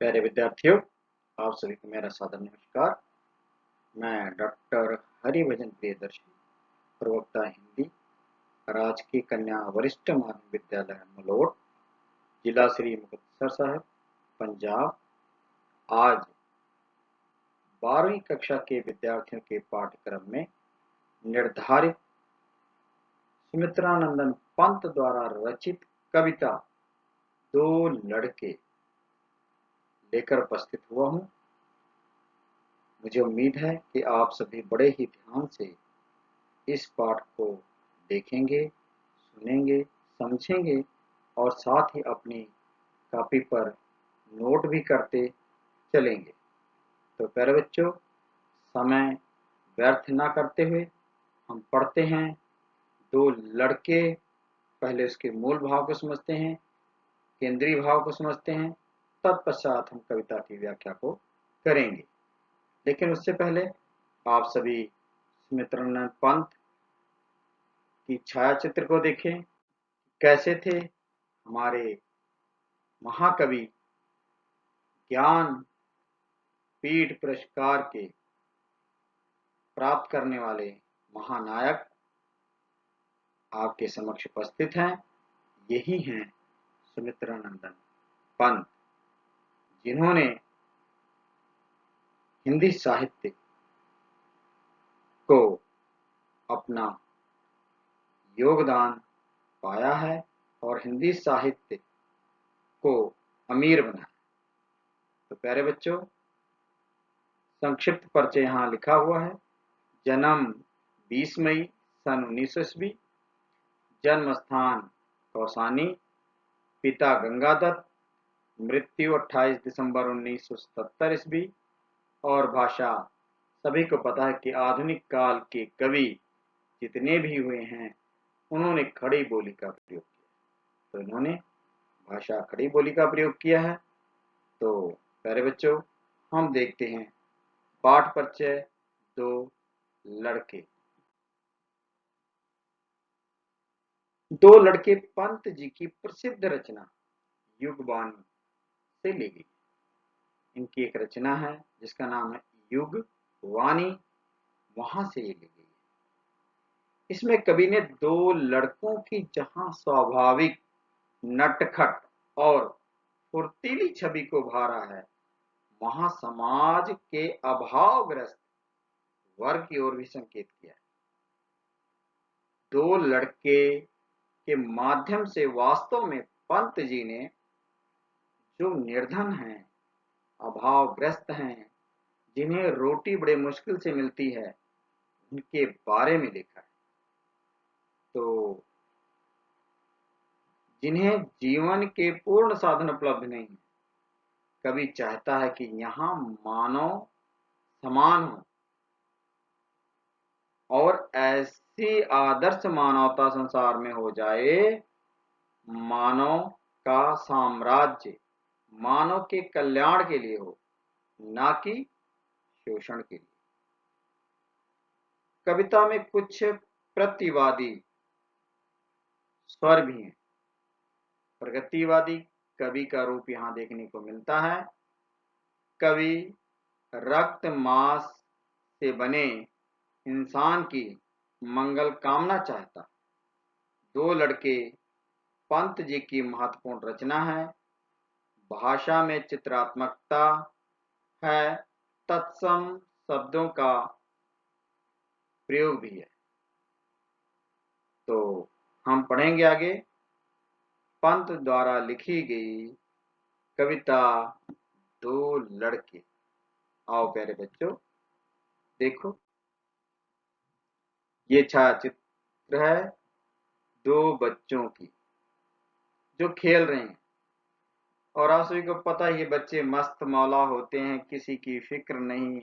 प्यारे विद्यार्थियों, आप सभी को मेरा सादर नमस्कार। मैं डॉक्टर हरिभजन प्रियदर्शी, प्रवक्ता हिंदी, राजकीय कन्या वरिष्ठ माध्यमिक विद्यालय मलोट, जिला श्री मुक्तसर साहिब, पंजाब। आज 12वीं कक्षा के विद्यार्थियों के पाठ्यक्रम में निर्धारित सुमित्रानंदन पंत द्वारा रचित कविता दो लड़के लेकर उपस्थित हुआ हूँ। मुझे उम्मीद है कि आप सभी बड़े ही ध्यान से इस पाठ को देखेंगे, सुनेंगे, समझेंगे और साथ ही अपनी कॉपी पर नोट भी करते चलेंगे। तो प्यारे बच्चों, समय व्यर्थ ना करते हुए हम पढ़ते हैं दो लड़के। पहले उसके मूल भाव को समझते हैं, केंद्रीय भाव को समझते हैं, तत्पश्चात हम कविता की व्याख्या को करेंगे। लेकिन उससे पहले आप सभी सुमित्रानंद पंत की छायाचित्र को देखें। कैसे थे हमारे महाकवि, ज्ञान पीठ पुरस्कार के प्राप्त करने वाले महानायक आपके समक्ष उपस्थित हैं। यही हैं सुमित्रानंदन पंत, जिन्होंने हिंदी साहित्य को अपना योगदान पाया है और हिंदी साहित्य को अमीर बनाया। तो प्यारे बच्चों, संक्षिप्त परिचय यहाँ लिखा हुआ है। जन्म 20 मई सन 1900 ईस्वी, जन्म स्थान कौसानी, पिता गंगादत्त, मृत्यु 28 दिसंबर 1977 ईस्वी। और भाषा सभी को पता है कि आधुनिक काल के कवि जितने भी हुए हैं उन्होंने खड़ी बोली का प्रयोग किया। तो इन्होंने भाषा खड़ी बोली का प्रयोग किया है। तो प्यारे बच्चों, हम देखते हैं पाठ परिचय दो लड़के। दो लड़के पंत जी की प्रसिद्ध रचना युगवाणी से ली गई। इनकी एक रचना है जिसका नाम है युगवाणी, वहां से ये ली गई है। इसमें कवि ने दो लड़कों की जहां स्वाभाविक नटखट और फुर्तीली छवि को उभारा है, वहां समाज के अभावग्रस्त वर्ग की ओर भी संकेत किया है। दो लड़के के माध्यम से वास्तव में पंत जी ने जो निर्धन हैं, अभावग्रस्त हैं, जिन्हें रोटी बड़े मुश्किल से मिलती है, उनके बारे में लिखा है। तो जिन्हें जीवन के पूर्ण साधन उपलब्ध नहीं है, कवि चाहता है कि यहाँ मानव समान हो और ऐसी आदर्श मानवता संसार में हो जाए, मानव का साम्राज्य मानव के कल्याण के लिए हो, ना कि शोषण के लिए। कविता में कुछ प्रतिवादी स्वर भी हैं। प्रगतिवादी कवि का रूप यहाँ देखने को मिलता है। कवि रक्त मांस से बने इंसान की मंगल कामना चाहता। दो लड़के पंत जी की महत्वपूर्ण रचना है। भाषा में चित्रात्मकता है, तत्सम शब्दों का प्रयोग भी है। तो हम पढ़ेंगे आगे पंत द्वारा लिखी गई कविता दो लड़के। आओ प्यारे बच्चों, देखो, ये छायाचित्र है दो बच्चों की जो खेल रहे हैं। और आप सभी को पता है ये बच्चे मस्त मौला होते हैं, किसी की फिक्र नहीं,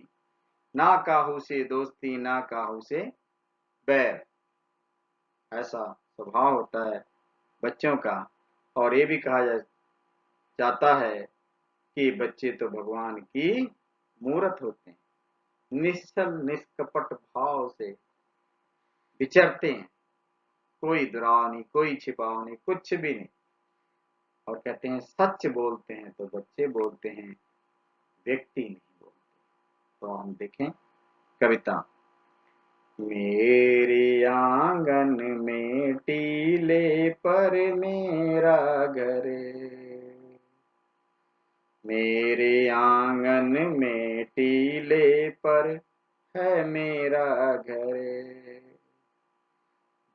ना काहू से दोस्ती ना काहू से बैर। ऐसा स्वभाव होता है बच्चों का। और ये भी कहा जाता है कि बच्चे तो भगवान की मूरत होते हैं, निश्चल निष्कपट भाव से विचरते हैं, कोई दुराव नहीं, कोई छिपाव नहीं, कुछ भी नहीं। और कहते हैं सच बोलते हैं तो बच्चे बोलते हैं, व्यक्ति नहीं बोलते। तो हम देखें कविता। मेरे आंगन में टीले पर मेरा घर, मेरे आंगन में टीले पर है मेरा घर,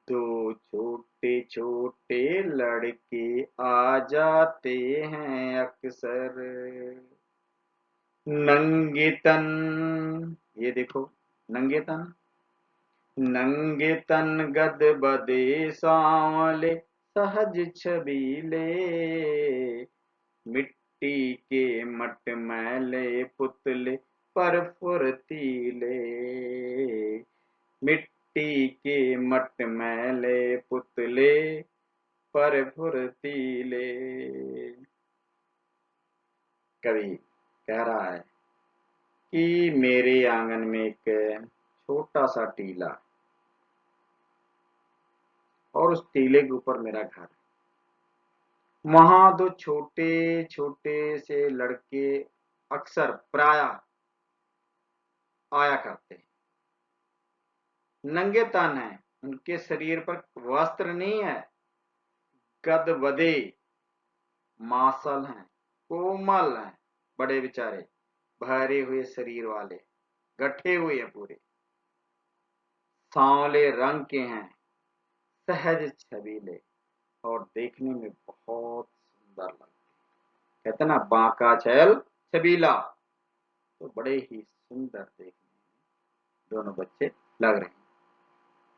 दो छोटे छोटे लड़के आ जाते हैं अक्सर, नंगे तन, ये देखो नंगे तन, नंगे तन गदबदे सांवले सहज छबीले, मिट्टी के मटमैले पुतले पर फुर्तीले, मिट्टी के मटमैले पुतले पर फुर्तीले। कवि कह रहा है कि मेरे आंगन में एक छोटा सा टीला और उस टीले के ऊपर मेरा घर, वहां दो छोटे छोटे से लड़के अक्सर प्राय आया करते हैं, नंगे तन है, उनके शरीर पर वस्त्र नहीं है, गदबदे मांसल हैं, कोमल हैं, बड़े बेचारे भरे हुए शरीर वाले, गठे हुए हैं पूरे, सांवले रंग के हैं, सहज छबीले और देखने में बहुत सुंदर लगते हैं। कहते ना बांका छैल छबीला, तो बड़े ही सुंदर देखने में दोनों बच्चे लग रहे हैं।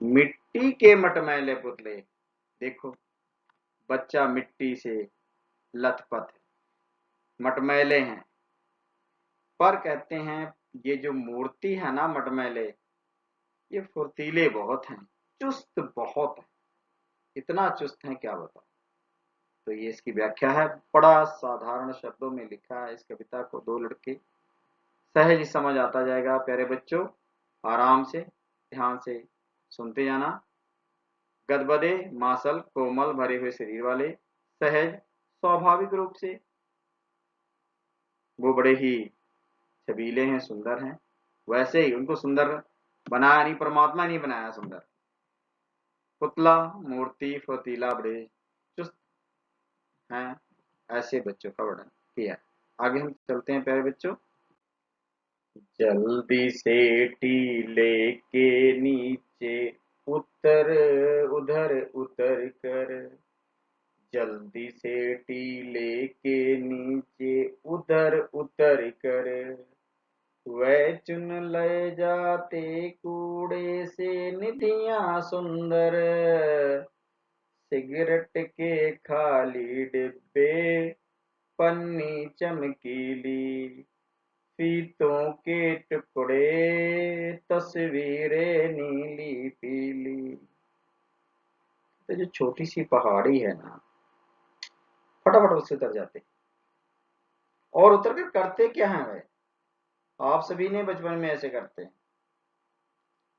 मिट्टी के मटमैले पुतले, देखो बच्चा मिट्टी से लथपथ है, मटमैले हैं, पर कहते हैं ये जो मूर्ति है ना मटमैले, ये फुर्तीले बहुत हैं, चुस्त बहुत है, इतना चुस्त है क्या बताओ। तो ये इसकी व्याख्या है, बड़ा साधारण शब्दों में लिखा है इस कविता को, दो लड़के, सहज समझ आता जाएगा प्यारे बच्चों, आराम से ध्यान से सुनते जाना। गदबदे मासल कोमल भरे हुए शरीर वाले, सहज स्वाभाविक रूप से वो बड़े ही छबीले हैं, सुंदर हैं, वैसे ही उनको सुंदर बनाया नहीं, परमात्मा नहीं बनाया सुंदर। पुतला मूर्ति फुर्तीला बड़े चुस्त हैं, ऐसे बच्चों का वर्णन किया। आगे हम चलते हैं प्यारे बच्चों। जल्दी से टीले के नीचे उतर, उधर उतर कर, जल्दी से टीले के नीचे उधर उतर कर, वह चुन ले जाते कूड़े से निधियां सुंदर, सिगरेट के खाली डिब्बे, पन्नी चमकीली, फीतों के टुकड़े, तस्वीरें नीली पीली। तो जो छोटी सी पहाड़ी है ना, फटाफट उससे उतर जाते, और उतर कर करते क्या है भाई, आप सभी ने बचपन में ऐसे करते हैं,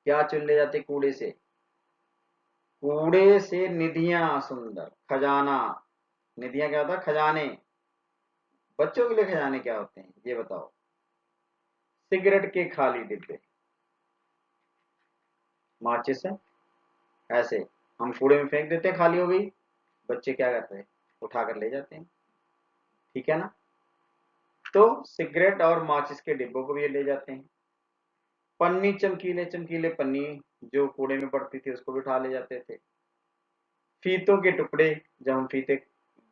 क्या चुन ले जाते कूड़े से, कूड़े से निधियां सुंदर, खजाना, निधियां क्या होता है, खजाने, बच्चों के लिए खजाने क्या होते हैं ये बताओ, सिगरेट के खाली डिब्बे, माचिस है, ऐसे हम कूड़े में फेंक देते हैं, खाली हो गई, बच्चे क्या करते हैं, उठा कर ले जाते हैं, ठीक है ना। तो सिगरेट और माचिस के डिब्बों को भी ये ले जाते हैं, पन्नी चमकीले चमकीले पन्नी जो कूड़े में पड़ती थी उसको भी उठा ले जाते थे, फीतों के टुकड़े, जब हम फीते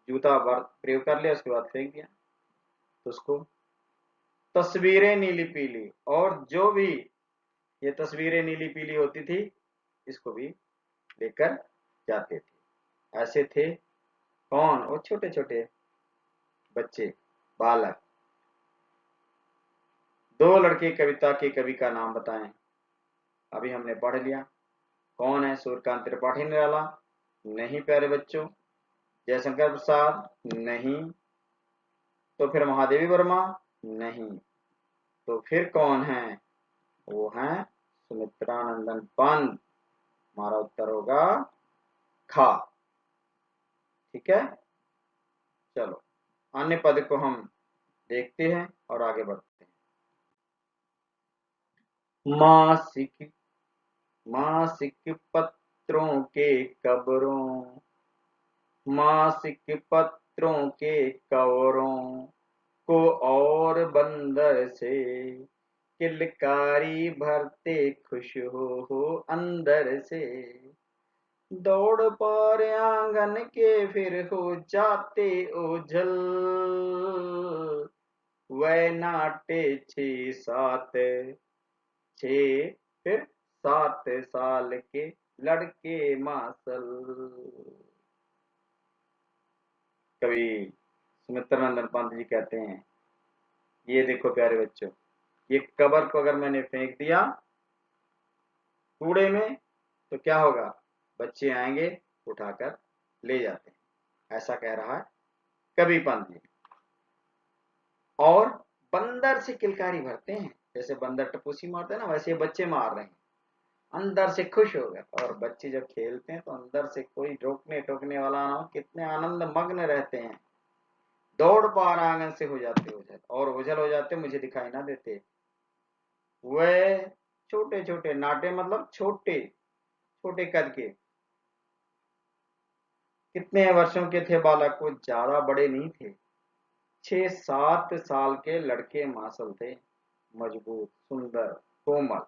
जूता प्रयोग कर लिया उसके बाद फेंक दिया तो उसको, तस्वीरें नीली पीली, और जो भी ये तस्वीरें नीली पीली होती थी इसको भी लेकर जाते थे। ऐसे थे कौन, वो छोटे छोटे बच्चे, बालक। दो लड़के कविता के कवि का नाम बताएं, अभी हमने पढ़ लिया, कौन है, सूर्यकांत त्रिपाठी निराला नहीं प्यारे बच्चों, जयशंकर प्रसाद नहीं, तो फिर महादेवी वर्मा नहीं, तो फिर कौन है, वो है सुमित्रानंदन पंत, हमारा उत्तर होगा खा, ठीक है। चलो अन्य पद को हम देखते हैं और आगे बढ़ते हैं। मासिक मासिक पत्रों के कब्रों, मासिक पत्रों के कवरों को और बंदर से किलकारी भरते खुश हो अंदर से। दौड़ पर आंगन के फिर हो जाते ओझल, वह नाटे 6 7 फिर 7 साल के लड़के मासल। कवि सुमित्रानंदन पंत जी कहते हैं, ये देखो प्यारे बच्चों, ये कबर को अगर मैंने फेंक दिया कूड़े में तो क्या होगा, बच्चे आएंगे उठाकर ले जाते हैं, ऐसा कह रहा है कवि पंत जी। और बंदर से किलकारी भरते हैं, जैसे बंदर टपूसी मारते हैं ना, वैसे ये बच्चे मार रहे हैं, अंदर से खुश हो गए। और बच्चे जब खेलते हैं तो अंदर से कोई रोकने टोकने वाला ना हो, कितने आनंद मग्न रहते हैं। दौड़ पार आंगन से हो जाते ओझल, और ओझल हो जाते मुझे दिखाई ना देते। वह छोटे छोटे नाटे मतलब छोटे छोटे कद के, कितने वर्षों के थे बालक, को ज्यादा बड़े नहीं थे, 6 7 साल के लड़के मासल थे, मजबूत सुंदर कोमल।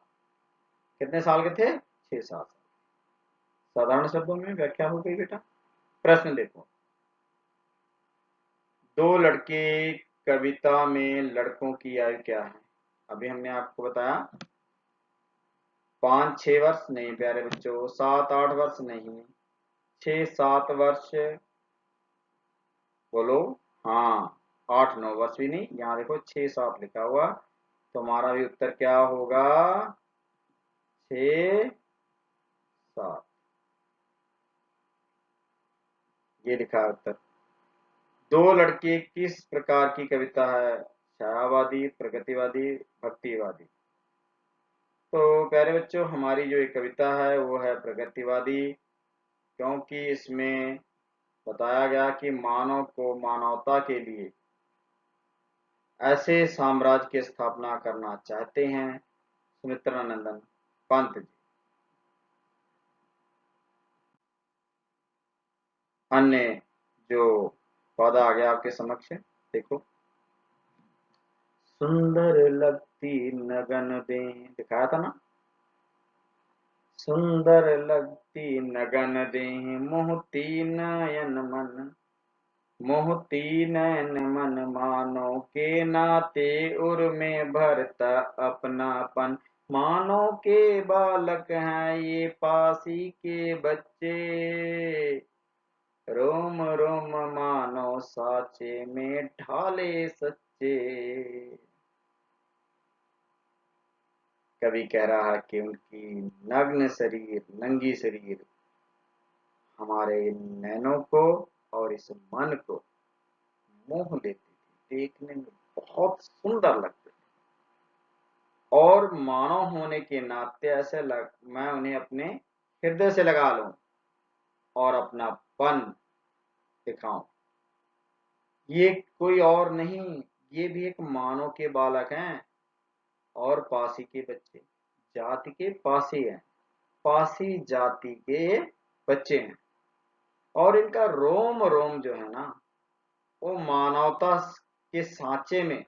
कितने साल के थे, 6 7 साल। साधारण शब्दों में व्याख्या हो गई बेटा। प्रश्न देखो, दो लड़के कविता में लड़कों की आयु क्या है। अभी हमने आपको बताया 5 6 वर्ष नहीं प्यारे बच्चों, 7 8 वर्ष नहीं, 6 7 वर्ष। बोलो हाँ, 8 9 वर्ष भी नहीं, यहाँ देखो 6 7 लिखा हुआ, तो हमारा भी उत्तर क्या होगा, 6 7। ये लिखा है उत्तर। दो लड़के किस प्रकार की कविता है, छायावादी, प्रगतिवादी, भक्तिवादी। तो प्यारे बच्चों, हमारी जो एक कविता है वो है प्रगतिवादी, क्योंकि इसमें बताया गया कि मानव को मानवता के लिए ऐसे साम्राज्य की स्थापना करना चाहते हैं सुमित्रानंदन पंत जी। अन्य जो पद आ गया आपके समक्ष, देखो, सुंदर लगती नगन दे, दिखाया था ना, सुंदर लगती नगन दे, मोहती नयन मन, मोहती नयन मन मानो के नाते उर में भरता अपनापन। मानो के बालक हैं ये पासी के बच्चे, रोम रोम मानो साचे में ढाले सच्चे। कवि कह रहा है कि उनकी नग्न शरीर, नंगी शरीर हमारे नैनों को और इस मन को मोह लेती थी, देखने में बहुत सुंदर लगते थे, और मानव होने के नाते ऐसे मैं उन्हें अपने हृदय से लगा लूं और अपनापन दिखाऊं। ये कोई और नहीं, ये भी एक मानव के बालक हैं और पासी के बच्चे, जाति के पासी हैं, पासी जाति के बच्चे हैं। और इनका रोम रोम जो है ना, वो मानवता के सांचे में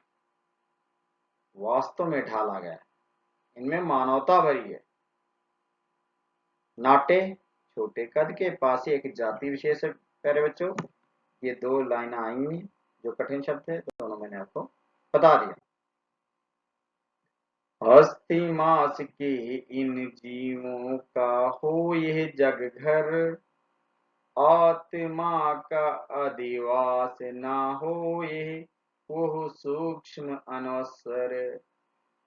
वास्तव में ढाला गया है, इनमें मानवता भरी है। नाटे छोटे कद के, पासी एक जाति विशेष है प्यारे बच्चों। ये दो लाइन आई हुई जो कठिन शब्द है, दोनों मैंने आपको बता दिया। हस्ती मास के इन जीवों का हो यह जग घर, आत्मा का अधिवास ना हो ये, वो सूक्ष्म अनवसर,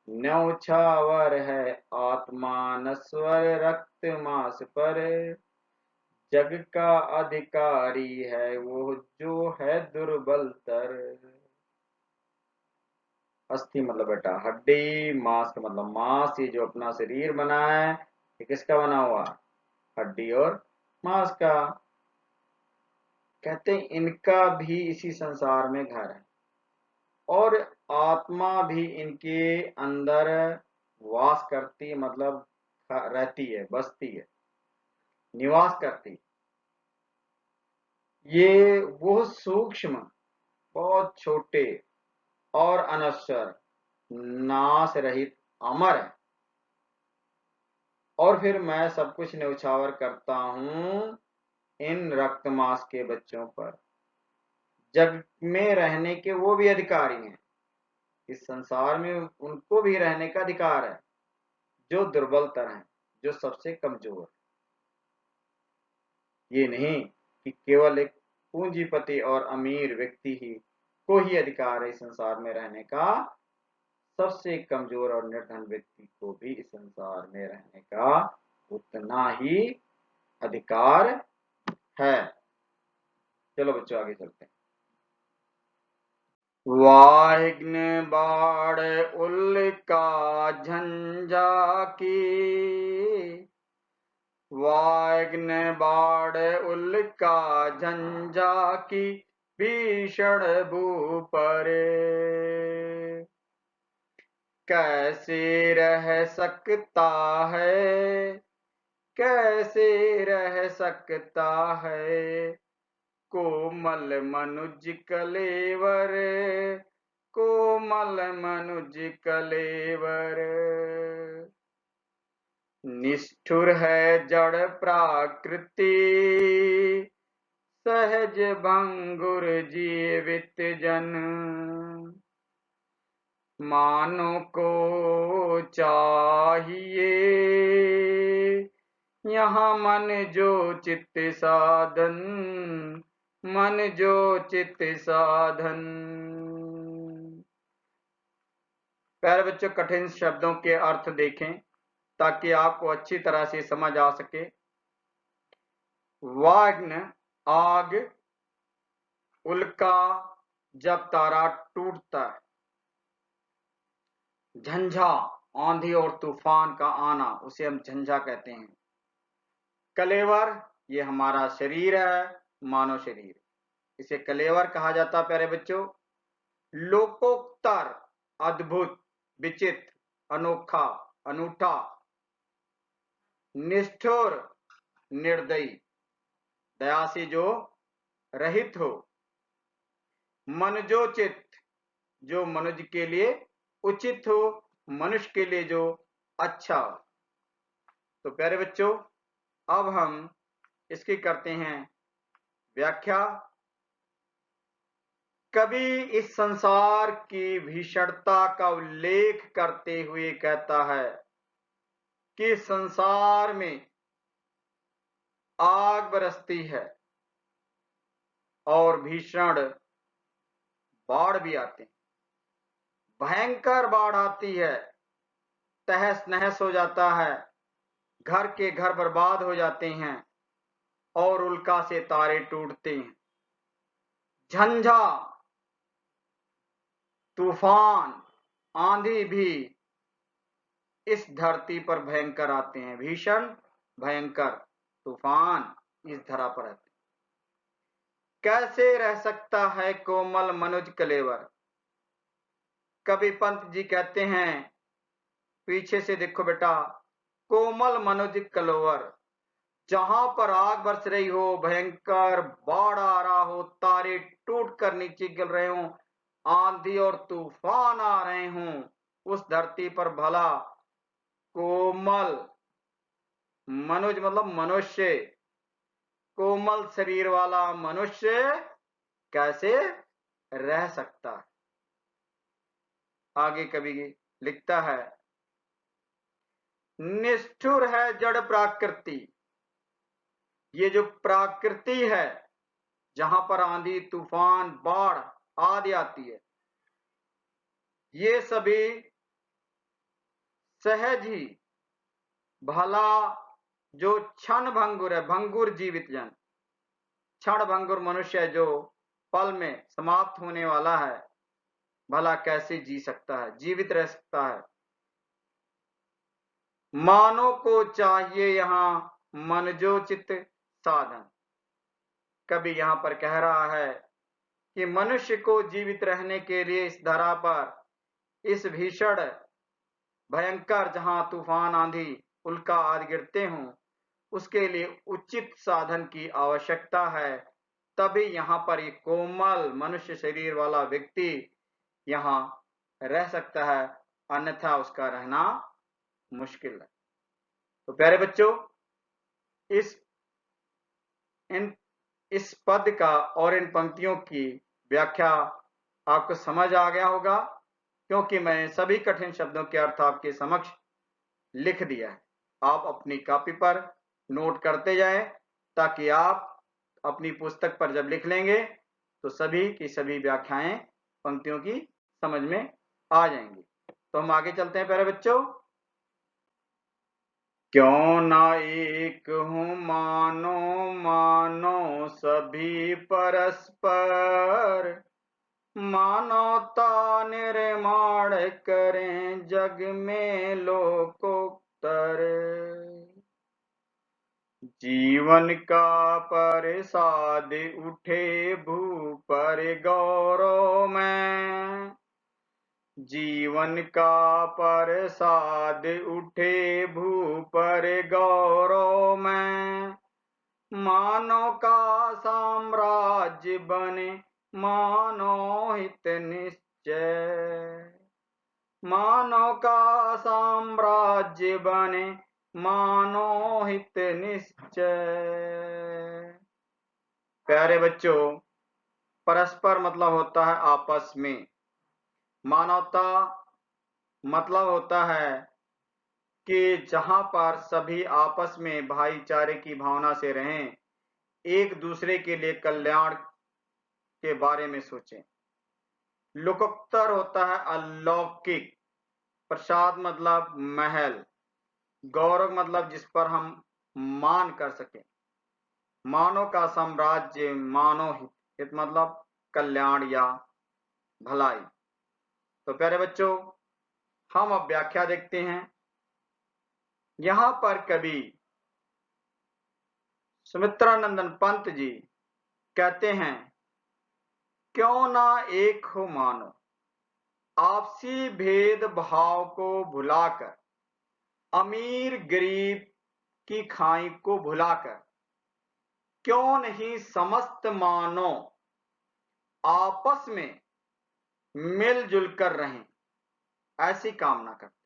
न्यौछावर है आत्मा नस्वर रक्त मास पर, जग का अधिकारी है वो जो है दुर्बल तर। अस्थि मतलब बेटा हड्डी, मांस का मतलब मांस, ये जो अपना शरीर बना है ये किसका बना हुआ, हड्डी और मांस का। कहते हैं इनका भी इसी संसार में घर है और आत्मा भी इनके अंदर वास करती है, मतलब रहती है, बसती है, निवास करती। ये वो सूक्ष्म, बहुत छोटे और अनश्वर, नाश रहित अमर है। और फिर मैं सब कुछ न्यौछावर करता हूं इन रक्त मांस के बच्चों पर। जग में रहने के वो भी अधिकारी हैं, इस संसार में उनको भी रहने का अधिकार है, जो दुर्बलतर हैं, जो सबसे कमजोर। ये नहीं कि केवल एक पूंजीपति और अमीर व्यक्ति ही को ही अधिकार है इस संसार में रहने का, सबसे कमजोर और निर्धन व्यक्ति को भी इस संसार में रहने का उतना ही अधिकार है। चलो बच्चों आगे चलते हैं। वाहिग्न बाढ़ उल्का झंझा की, वाग्न बाढ़ उल्का झंझा की भीषण भूपरे। कैसे रह सकता है, कैसे रह सकता है कोमल मनुज कलेवर, कोमल मनुज कलेवर। निष्ठुर है जड़ प्राकृति, सहज भंगुर जीवित जन। मानो को चाहिए यहाँ मन जो चित्त साधन, मन जो चित्त साधन। प्यारे बच्चों, कठिन शब्दों के अर्थ देखें ताकि आपको अच्छी तरह से समझ आ सके। वाग्न आग, उल्का जब तारा टूटता है, झंझा आंधी और तूफान का आना, उसे हम झंझा कहते हैं। कलेवर ये हमारा शरीर है, मानव शरीर, इसे कलेवर कहा जाता। प्यारे बच्चों, लोकोत्तर, अद्भुत, विचित्र, अनोखा, अनूठा। निष्ठुर, निर्दयी, दया से जो रहित हो। मनजोचित, जो मनुष्य के लिए उचित हो, मनुष्य के लिए जो अच्छा हो। तो प्यारे बच्चों, अब हम इसकी करते हैं व्याख्या। कवि इस संसार की भीषणता का उल्लेख करते हुए कहता है कि संसार में आग बरसती है और भीषण बाढ़ भी आते हैं। भयंकर बाढ़ आती है, तहस नहस हो जाता है, घर के घर बर्बाद हो जाते हैं और उल्का से तारे टूटते हैं। झंझा, तूफान, आंधी भी इस धरती पर भयंकर आते हैं। भीषण, भयंकर तूफान इस धरा पर आते हैं। कैसे रह सकता है कोमल मनुज कलेवर। कवि पंत जी कहते हैं, पीछे से देखो बेटा, कोमल मनुज कलेवर, जहां पर आग बरस रही हो, भयंकर बाढ़ आ रहा हो, तारे टूट कर नीचे गिर रहे हो, आंधी और तूफान आ रहे हों, उस धरती पर भला कोमल, मनुज मतलब मनुष्य, कोमल शरीर वाला मनुष्य कैसे रह सकता है। आगे कवि लिखता है, निष्ठुर है जड़ प्राकृति। ये जो प्राकृति है, जहां पर आंधी तूफान बाढ़ आदि आती है, ये सभी सहज ही भला जो क्षण भंगुर है, भंगुर जीवित जन, क्षण भंगुर मनुष्य जो पल में समाप्त होने वाला है, भला कैसे जी सकता है, जीवित रह सकता है। मानव को चाहिए यहां मनजोचित साधन। कवि यहाँ पर कह रहा है कि मनुष्य को जीवित रहने के लिए इस धरा पर इस भीषण भयंकर जहां तूफान आंधी उल्का आदि गिरते हों, उसके लिए उचित साधन की आवश्यकता है। तभी यहाँ पर एक कोमल मनुष्य शरीर वाला व्यक्ति यहाँ रह सकता है, अन्यथा उसका रहना मुश्किल है। तो प्यारे बच्चों, इस पद का और इन पंक्तियों की व्याख्या आपको समझ आ गया होगा, क्योंकि मैं सभी कठिन शब्दों के अर्थ आपके समक्ष लिख दिया है। आप अपनी कॉपी पर नोट करते जाएं, ताकि आप अपनी पुस्तक पर जब लिख लेंगे तो सभी की सभी व्याख्याएं पंक्तियों की समझ में आ जाएंगी। तो हम आगे चलते हैं प्यारे बच्चों। क्यों ना एक हूँ मानो मानो सभी परस्पर, मानवता निर्माण करें जग में लोकोत्तर। जीवन का प्रसाद उठे भू पर गौरव में, जीवन का प्रसाद उठे भू पर गौरव में, मानव का साम्राज्य बने मानव हित निश्चय, मानव का साम्राज्य बने मानव हित निश्चय। प्यारे बच्चों, परस्पर मतलब होता है आपस में, मानवता मतलब होता है कि जहां पर सभी आपस में भाईचारे की भावना से रहें, एक दूसरे के लिए कल्याण के बारे में सोचें। लोकोत्तर होता है अलौकिक, प्रसाद मतलब महल, गौरव मतलब जिस पर हम मान कर सकें, मानव का साम्राज्य मानव हित मतलब कल्याण या भलाई। तो प्यारे बच्चों, हम अब व्याख्या देखते हैं। यहां पर कवि सुमित्रानंदन पंत जी कहते हैं, क्यों ना एक हो मानो, आपसी भेदभाव को भुलाकर, अमीर गरीब की खाई को भुलाकर, क्यों नहीं समस्त मानव आपस में मिलजुल कर रहें, ऐसी कामना करते।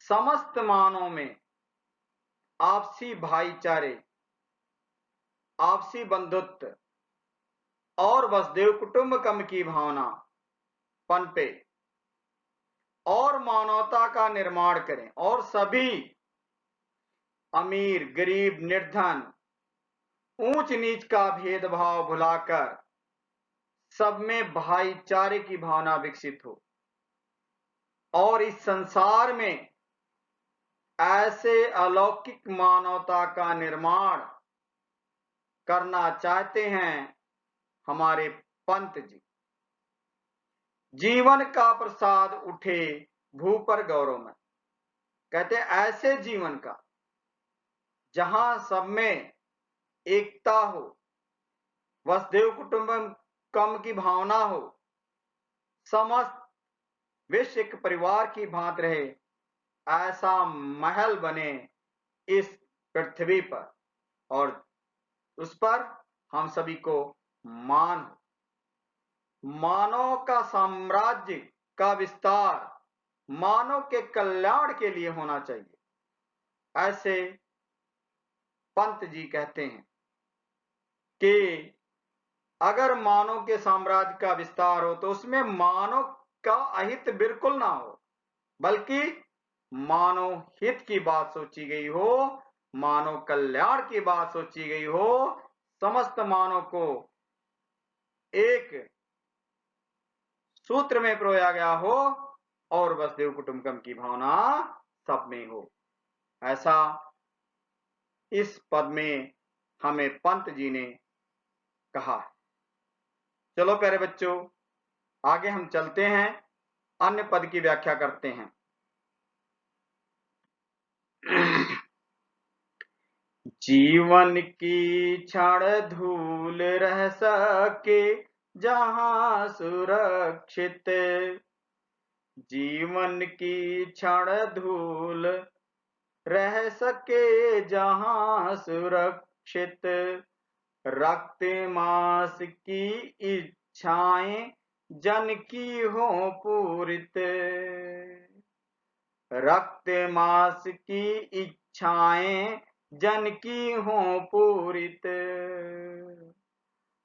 समस्त मानव में आपसी भाईचारे, आपसी बंधुत्व और वसुदेव कुटुंबकम की भावना पनपे और मानवता का निर्माण करें, और सभी अमीर गरीब निर्धन ऊंच नीच का भेदभाव भुलाकर सब में भाईचारे की भावना विकसित हो, और इस संसार में ऐसे अलौकिक मानवता का निर्माण करना चाहते हैं हमारे पंत जी। जीवन का प्रसाद उठे भू पर गौरव में, कहते ऐसे जीवन का जहां सब में एकता हो, वसुदेव कुटुंबकम की भावना हो, समस्त विश्व एक परिवार की भांत रहे, ऐसा महल बने इस पृथ्वी पर, और उस पर हम सभी को मान हो। मानव का साम्राज्य का विस्तार मानव के कल्याण के लिए होना चाहिए, ऐसे पंत जी कहते हैं कि अगर मानव के साम्राज्य का विस्तार हो तो उसमें मानव का अहित बिल्कुल ना हो, बल्कि मानव हित की बात सोची गई हो, मानव कल्याण की बात सोची गई हो, समस्त मानव को एक सूत्र में पिरोया गया हो, और वसुदेव कुटुंबकम की भावना सब में हो, ऐसा इस पद में हमें पंत जी ने कहा है। चलो प्यारे बच्चों, आगे हम चलते हैं, अन्य पद की व्याख्या करते हैं। जीवन की क्षण धूल रह सके जहां सुरक्षित, जीवन की क्षण धूल रह सके जहां सुरक्षित, रक्त मांस की इच्छाएं जन की हो पूरित, रक्त मांस की इच्छाएं जन की हो पूरित,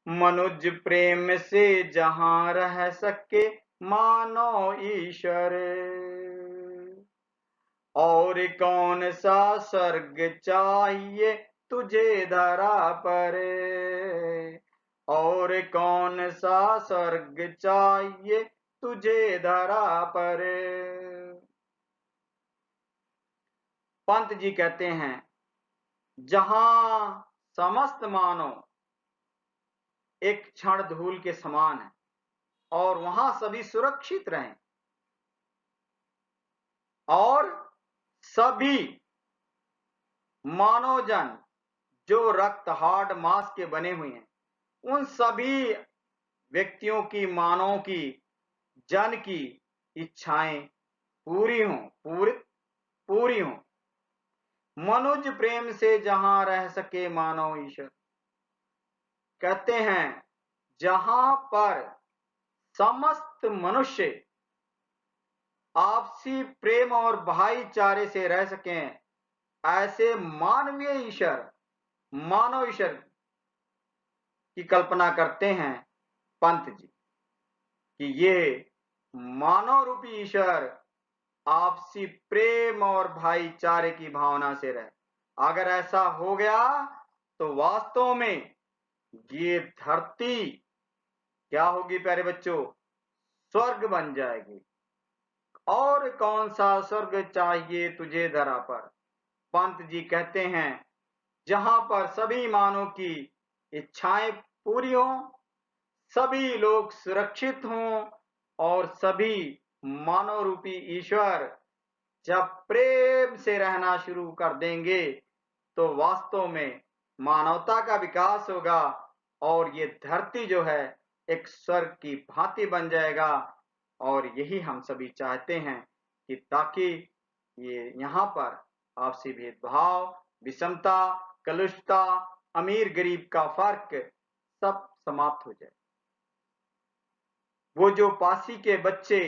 मनुज प्रेम से जहां रह सके मानो ईश्वर, और कौन सा स्वर्ग चाहिए तुझे धरा पर, और कौन सा स्वर्ग चाहिए तुझे धरा पर। पंत जी कहते हैं जहां समस्त मानव एक क्षण धूल के समान है और वहां सभी सुरक्षित रहें और सभी मानवजन जो रक्त हाड़ मांस के बने हुए हैं, उन सभी व्यक्तियों की, मानव की, जन की इच्छाएं पूरी हों, पूरी हों। मनुज प्रेम से जहां रह सके मानव ईश्वर, कहते हैं जहां पर समस्त मनुष्य आपसी प्रेम और भाईचारे से रह सकें, ऐसे मानवीय ईश्वर, मानव ईश्वर की कल्पना करते हैं पंत जी कि ये मानव रूपी ईश्वर आपसी प्रेम और भाईचारे की भावना से रहे। अगर ऐसा हो गया तो वास्तव में ये धरती क्या होगी प्यारे बच्चों? स्वर्ग बन जाएगी। और कौन सा स्वर्ग चाहिए तुझे धरा पर? पंत जी कहते हैं जहां पर सभी मानव की इच्छाएं पूरी हों, सभी लोग सुरक्षित हों और सभी मानव रूपी ईश्वर जब प्रेम से रहना शुरू कर देंगे तो वास्तव में मानवता का विकास होगा और ये धरती जो है एक स्वर्ग की भांति बन जाएगा। और यही हम सभी चाहते हैं कि ताकि ये यहाँ पर आपसी भेदभाव, विषमता, कलुषता, अमीर गरीब का फर्क सब समाप्त हो जाए। वो जो पासी के बच्चे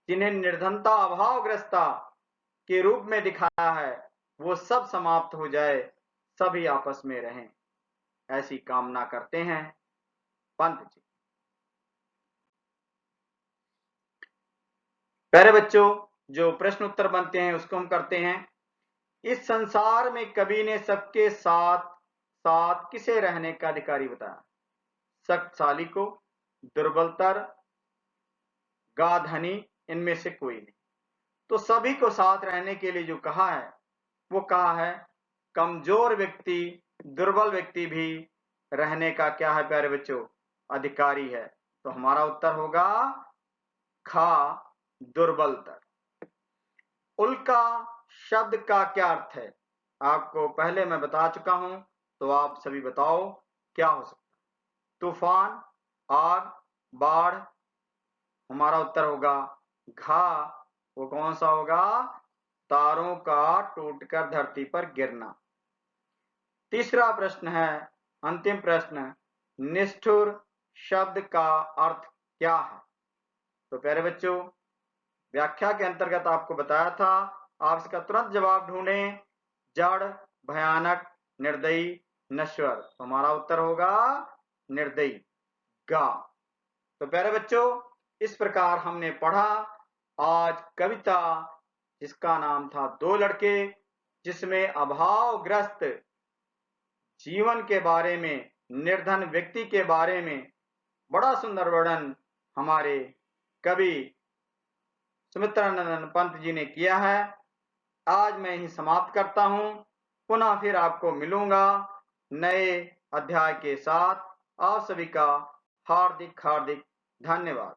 जिन्हें निर्धनता, अभावग्रस्ता के रूप में दिखाया है, वो सब समाप्त हो जाए, सभी आपस में रहें, ऐसी कामना करते हैं पंत जी। प्यारे बच्चों, जो प्रश्न उत्तर बनते हैं उसको हम करते हैं। इस संसार में कवि ने सबके साथ साथ किसे रहने का अधिकारी बताया? शक्तिशाली को, दुर्बलतर, गाधनी, इनमें से कोई नहीं। तो सभी को साथ रहने के लिए जो कहा है वो कहा है कमजोर व्यक्ति, दुर्बल व्यक्ति भी रहने का क्या है प्यारे बच्चों? अधिकारी है। तो हमारा उत्तर होगा खा, दुर्बलतर। उल्का शब्द का क्या अर्थ है? आपको पहले मैं बता चुका हूं, तो आप सभी बताओ क्या हो सकता है? तूफान, आग, बाढ़। हमारा उत्तर होगा घा। वो कौन सा होगा? तारों का टूटकर धरती पर गिरना। तीसरा प्रश्न है, अंतिम प्रश्न, निष्ठुर शब्द का अर्थ क्या है? तो प्यारे बच्चों, व्याख्या के अंतर्गत आपको बताया था, आप इसका तुरंत जवाब ढूंढें। जड़, भयानक, निर्दयी, नश्वर। तो हमारा उत्तर होगा निर्दयी, गा। तो प्यारे बच्चों, इस प्रकार हमने पढ़ा आज कविता जिसका नाम था दो लड़के, जिसमें अभावग्रस्त जीवन के बारे में, निर्धन व्यक्ति के बारे में बड़ा सुंदर वर्णन हमारे कवि सुमित्रानंद पंत जी ने किया है। आज मैं ही समाप्त करता हूं, पुनः फिर आपको मिलूंगा नए अध्याय के साथ। आप सभी का हार्दिक हार्दिक धन्यवाद।